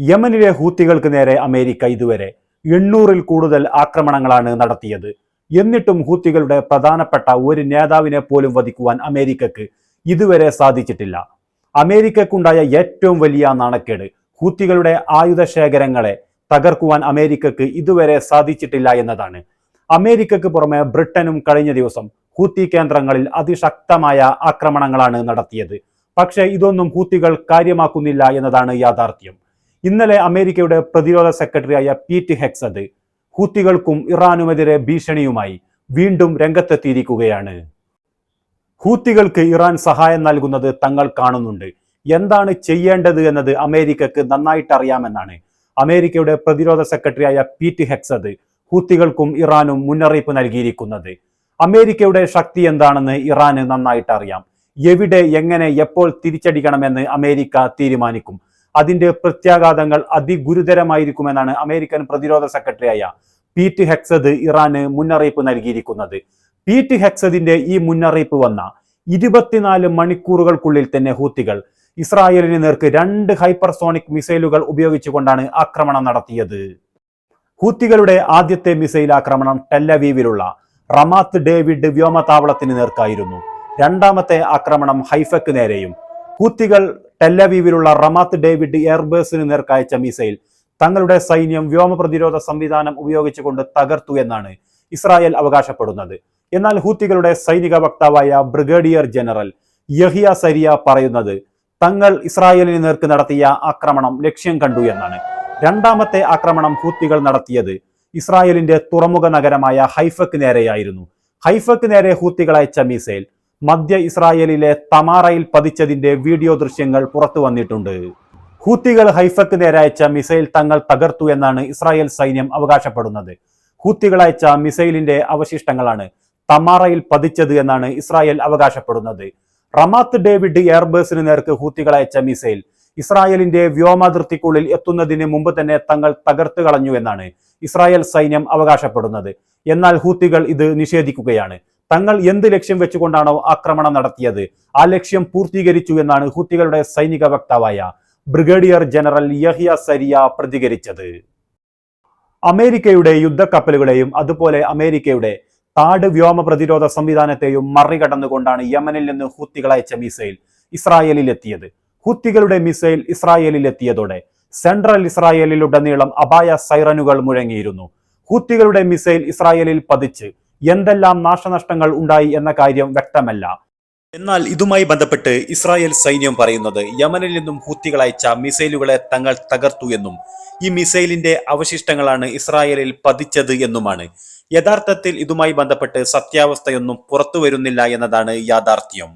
യമനിലെ ഹൂത്തികൾക്ക് നേരെ അമേരിക്ക ഇതുവരെ 800-ൽ കൂടുതൽ ആക്രമണങ്ങളാണ് നടത്തിയത്. എന്നിട്ടും ഹൂത്തികളുടെ പ്രധാനപ്പെട്ട ഒരു നേതാവിനെ പോലും വധിക്കുവാൻ അമേരിക്കക്ക് ഇതുവരെ സാധിച്ചിട്ടില്ല. അമേരിക്കക്കുണ്ടായ ഏറ്റവും വലിയ നാണക്കേട് ഹൂത്തികളുടെ ആയുധ ശേഖരങ്ങളെ തകർക്കുവാൻ അമേരിക്കക്ക് ഇതുവരെ സാധിച്ചിട്ടില്ല എന്നതാണ്. അമേരിക്കക്ക് പുറമെ ബ്രിട്ടനും കഴിഞ്ഞ ദിവസം ഹൂത്തി കേന്ദ്രങ്ങളിൽ അതിശക്തമായ ആക്രമണങ്ങളാണ് നടത്തിയത്. പക്ഷേ ഇതൊന്നും ഹൂത്തികൾ കാര്യമാക്കുന്നില്ല എന്നതാണ് യാഥാർത്ഥ്യം. ഇന്നലെ അമേരിക്കയുടെ പ്രതിരോധ സെക്രട്ടറിയായ പീറ്റ് ഹെക്സത് ഹൂത്തികൾക്കും ഇറാനുമെതിരെ ഭീഷണിയുമായി വീണ്ടും രംഗത്തെത്തിയിരിക്കുകയാണ്. ഹൂത്തികൾക്ക് ഇറാൻ സഹായം നൽകുന്നത് തങ്ങൾ കാണുന്നുണ്ട്, എന്താണ് ചെയ്യേണ്ടത് എന്നത് അമേരിക്കക്ക് നന്നായിട്ട് അറിയാമെന്നാണ് അമേരിക്കയുടെ പ്രതിരോധ സെക്രട്ടറിയായ പീറ്റ് ഹെക്സത് ഹൂത്തികൾക്കും ഇറാനും മുന്നറിയിപ്പ് നൽകിയിരിക്കുന്നത്. അമേരിക്കയുടെ ശക്തി എന്താണെന്ന് ഇറാന് നന്നായിട്ട് അറിയാം. എവിടെ, എങ്ങനെ, എപ്പോൾ തിരിച്ചടിക്കണമെന്ന് അമേരിക്ക തീരുമാനിക്കും. അതിന്റെ പ്രത്യാഘാതങ്ങൾ അതിഗുരുതരമായിരിക്കുമെന്നാണ് അമേരിക്കൻ പ്രതിരോധ സെക്രട്ടറിയായ പീറ്റ് ഹെക്സത് ഇറാന് മുന്നറിയിപ്പ് നൽകിയിരിക്കുന്നത്. പീറ്റ് ഹെക്സതിന്റെ ഈ മുന്നറിയിപ്പ് വന്ന 24 മണിക്കൂറുകൾക്കുള്ളിൽ തന്നെ ഹൂത്തികൾ ഇസ്രായേലിന് നേർക്ക് 2 ഹൈപ്പർസോണിക് മിസൈലുകൾ ഉപയോഗിച്ചുകൊണ്ടാണ് ആക്രമണം നടത്തിയത്. ഹൂത്തികളുടെ ആദ്യത്തെ മിസൈൽ ആക്രമണം ടെല്ലവീവിലുള്ള റമാത്ത് ഡേവിഡ് വ്യോമതാവളത്തിന് നേർക്കായിരുന്നു. രണ്ടാമത്തെ ആക്രമണം ഹൈഫയ്ക്ക് നേരെയും. ഹൂത്തികൾ ടെല്ലവീവിലുള്ള റമാത്ത് ഡേവിഡ് എയർബേസിന് നേർക്കയച്ച മിസൈൽ തങ്ങളുടെ സൈന്യം വ്യോമ പ്രതിരോധ സംവിധാനം ഉപയോഗിച്ചുകൊണ്ട് തകർത്തു എന്നാണ് ഇസ്രായേൽ അവകാശപ്പെടുന്നത്. എന്നാൽ ഹൂത്തികളുടെ സൈനിക വക്താവായ ബ്രിഗേഡിയർ ജനറൽ യഹിയ സരിയ പറയുന്നത് തങ്ങൾ ഇസ്രായേലിന് നേർക്ക് നടത്തിയ ആക്രമണം ലക്ഷ്യം കണ്ടു എന്നാണ്. രണ്ടാമത്തെ ആക്രമണം ഹൂത്തികൾ നടത്തിയത് ഇസ്രായേലിന്റെ തുറമുഖ നഗരമായ ഹൈഫയ്ക്ക് നേരെയായിരുന്നു. ഹൈഫയ്ക്ക് നേരെ ഹൂത്തികൾ അയച്ച മിസൈൽ മധ്യ ഇസ്രായേലിലെ തമാറയിൽ പതിച്ചതിന്റെ വീഡിയോ ദൃശ്യങ്ങൾ പുറത്തു വന്നിട്ടുണ്ട്. ഹൂത്തികൾ ഹൈഫയ്ക്ക് നേരെ അയച്ച മിസൈൽ തങ്ങൾ തകർത്തു എന്നാണ് ഇസ്രായേൽ സൈന്യം അവകാശപ്പെടുന്നത്. ഹൂത്തികൾ അയച്ച മിസൈലിന്റെ അവശിഷ്ടങ്ങളാണ് തമാറയിൽ പതിച്ചത് എന്നാണ് ഇസ്രായേൽ അവകാശപ്പെടുന്നത്. റമാത്ത് ഡേവിഡ് എയർബേസിന് നേർക്ക് ഹൂത്തികൾ അയച്ച മിസൈൽ ഇസ്രായേലിന്റെ വ്യോമാതിർത്തിക്കുള്ളിൽ എത്തുന്നതിന് മുമ്പ് തന്നെ തങ്ങൾ തകർത്ത് കളഞ്ഞു എന്നാണ് ഇസ്രായേൽ സൈന്യം അവകാശപ്പെടുന്നത്. എന്നാൽ ഹൂത്തികൾ ഇത് നിഷേധിക്കുകയാണ്. തങ്ങൾ എന്ത് ലക്ഷ്യം വെച്ചുകൊണ്ടാണോ ആക്രമണം നടത്തിയത് ആ ലക്ഷ്യം പൂർത്തീകരിച്ചു എന്നാണ് ഹൂത്തികളുടെ സൈനിക വക്താവായ ബ്രിഗേഡിയർ ജനറൽ യഹിയ സരിയ പ്രതികരിച്ചത്. അമേരിക്കയുടെ യുദ്ധക്കപ്പലുകളെയും അതുപോലെ അമേരിക്കയുടെ താഡ് വ്യോമ പ്രതിരോധ സംവിധാനത്തെയും മറികടന്നുകൊണ്ടാണ് യമനിൽ നിന്ന് ഹൂത്തികൾ അയച്ച മിസൈൽ ഇസ്രായേലിൽ എത്തിയത്. ഹൂത്തികളുടെ മിസൈൽ ഇസ്രായേലിൽ എത്തിയതോടെ സെൻട്രൽ ഇസ്രായേലിലുടനീളം അപായ സൈറനുകൾ മുഴങ്ങിയിരുന്നു. ഹൂത്തികളുടെ മിസൈൽ ഇസ്രായേലിൽ പതിച്ച് എന്തെല്ലാം നാശനഷ്ടങ്ങൾ ഉണ്ടായി എന്ന കാര്യം വ്യക്തമല്ല. എന്നാൽ ഇതുമായി ബന്ധപ്പെട്ട് ഇസ്രായേൽ സൈന്യം പറയുന്നത് യമനിൽ നിന്നും ഹൂത്തികൾ അയച്ച മിസൈലുകളെ തങ്ങൾ തകർത്തു എന്നും ഈ മിസൈലിന്റെ അവശിഷ്ടങ്ങളാണ് ഇസ്രായേലിൽ പതിച്ചത് എന്നുമാണ്. യഥാർത്ഥത്തിൽ ഇതുമായി ബന്ധപ്പെട്ട് സത്യാവസ്ഥയൊന്നും പുറത്തു വരുന്നില്ല എന്നതാണ് യാഥാർത്ഥ്യം.